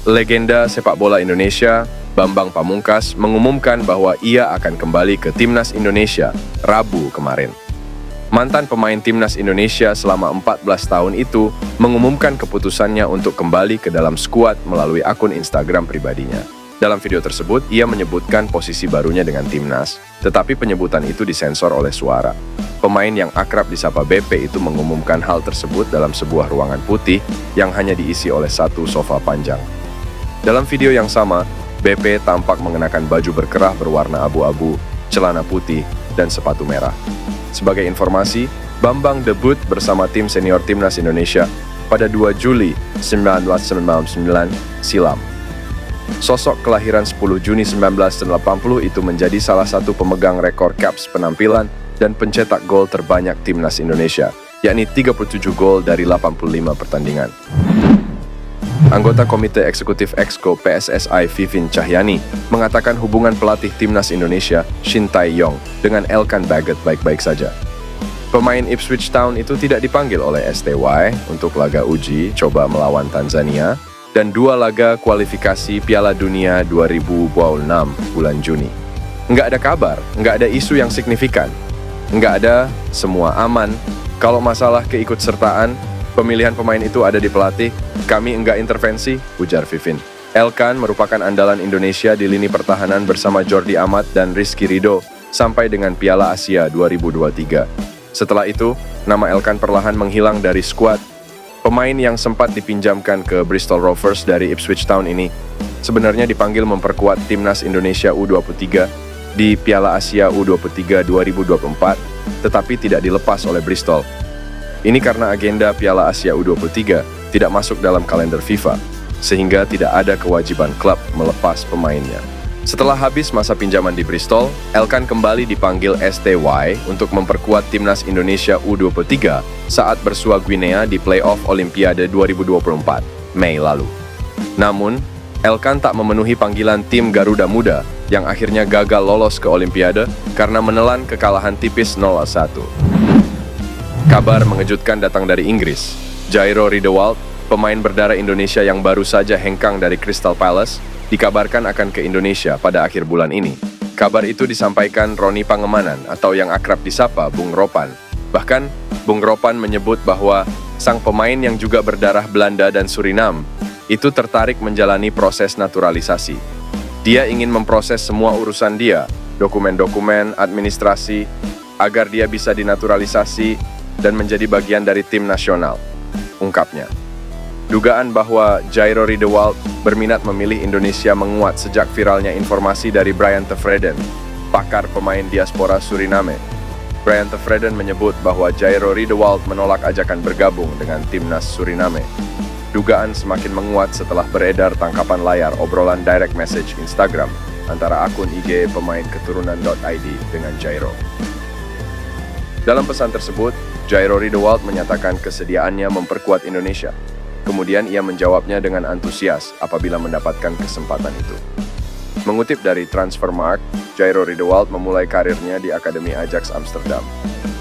Legenda sepak bola Indonesia, Bambang Pamungkas, mengumumkan bahwa ia akan kembali ke Timnas Indonesia Rabu kemarin. Mantan pemain Timnas Indonesia selama 14 tahun itu mengumumkan keputusannya untuk kembali ke dalam skuad melalui akun Instagram pribadinya. Dalam video tersebut, ia menyebutkan posisi barunya dengan Timnas, tetapi penyebutan itu disensor oleh suara. Pemain yang akrab disapa BP itu mengumumkan hal tersebut dalam sebuah ruangan putih yang hanya diisi oleh satu sofa panjang. Dalam video yang sama, BP tampak mengenakan baju berkerah berwarna abu-abu, celana putih, dan sepatu merah. Sebagai informasi, Bambang debut bersama tim senior Timnas Indonesia pada 2 Juli 1999 silam. Sosok kelahiran 10 Juni 1980 itu menjadi salah satu pemegang rekor caps penampilan dan pencetak gol terbanyak Timnas Indonesia, yakni 37 gol dari 85 pertandingan. Anggota Komite Eksekutif Exco PSSI Vivin Cahyani mengatakan hubungan pelatih Timnas Indonesia Shin Tae-yong dengan Elkan Baggett baik-baik saja. Pemain Ipswich Town itu tidak dipanggil oleh STY untuk laga uji coba melawan Tanzania dan 2 laga kualifikasi Piala Dunia 2026 bulan Juni. Nggak ada kabar, nggak ada isu yang signifikan. Nggak ada, semua aman. Kalau masalah keikutsertaan, pemilihan pemain itu ada di pelatih, kami enggak intervensi, ujar Vivin. Elkan merupakan andalan Indonesia di lini pertahanan bersama Jordi Amat dan Rizky Ridho sampai dengan Piala Asia 2023. Setelah itu, nama Elkan perlahan menghilang dari skuad. Pemain yang sempat dipinjamkan ke Bristol Rovers dari Ipswich Town ini sebenarnya dipanggil memperkuat Timnas Indonesia U23 di Piala Asia U23 2024, tetapi tidak dilepas oleh Bristol. Ini karena agenda Piala Asia U23 tidak masuk dalam kalender FIFA, sehingga tidak ada kewajiban klub melepas pemainnya. Setelah habis masa pinjaman di Bristol, Elkan kembali dipanggil STY untuk memperkuat Timnas Indonesia U23 saat bersua Guinea di playoff Olimpiade 2024, Mei lalu. Namun, Elkan tak memenuhi panggilan tim Garuda Muda yang akhirnya gagal lolos ke Olimpiade karena menelan kekalahan tipis 0-1. Kabar mengejutkan datang dari Inggris. Jairo Riedewald, pemain berdarah Indonesia yang baru saja hengkang dari Crystal Palace, dikabarkan akan ke Indonesia pada akhir bulan ini. Kabar itu disampaikan Roni Pangemanan atau yang akrab disapa Bung Ropan. Bahkan, Bung Ropan menyebut bahwa sang pemain yang juga berdarah Belanda dan Suriname itu tertarik menjalani proses naturalisasi. Dia ingin memproses semua urusan dia, dokumen-dokumen, administrasi, agar dia bisa dinaturalisasi dan menjadi bagian dari tim nasional, ungkapnya. Dugaan bahwa Jairo Riedewald berminat memilih Indonesia menguat sejak viralnya informasi dari Brian Tevreden, pakar pemain diaspora Suriname. Brian Tevreden menyebut bahwa Jairo Riedewald menolak ajakan bergabung dengan timnas Suriname. Dugaan semakin menguat setelah beredar tangkapan layar obrolan direct message Instagram antara akun IG pemain keturunan.id dengan Jairo. Dalam pesan tersebut, Jairo Riedewald menyatakan kesediaannya memperkuat Indonesia. Kemudian ia menjawabnya dengan antusias apabila mendapatkan kesempatan itu. Mengutip dari Transfermarkt, Jairo Riedewald memulai karirnya di Akademi Ajax Amsterdam.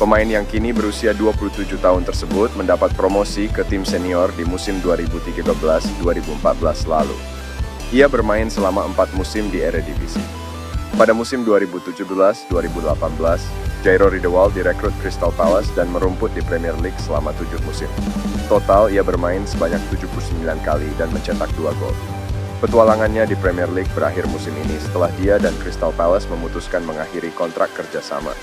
Pemain yang kini berusia 27 tahun tersebut mendapat promosi ke tim senior di musim 2013-2014 lalu. Ia bermain selama 4 musim di Eredivisie. Pada musim 2017-2018, Jairo Riedewald direkrut Crystal Palace dan merumput di Premier League selama 7 musim. Total, ia bermain sebanyak 79 kali dan mencetak 2 gol. Petualangannya di Premier League berakhir musim ini setelah dia dan Crystal Palace memutuskan mengakhiri kontrak kerjasama.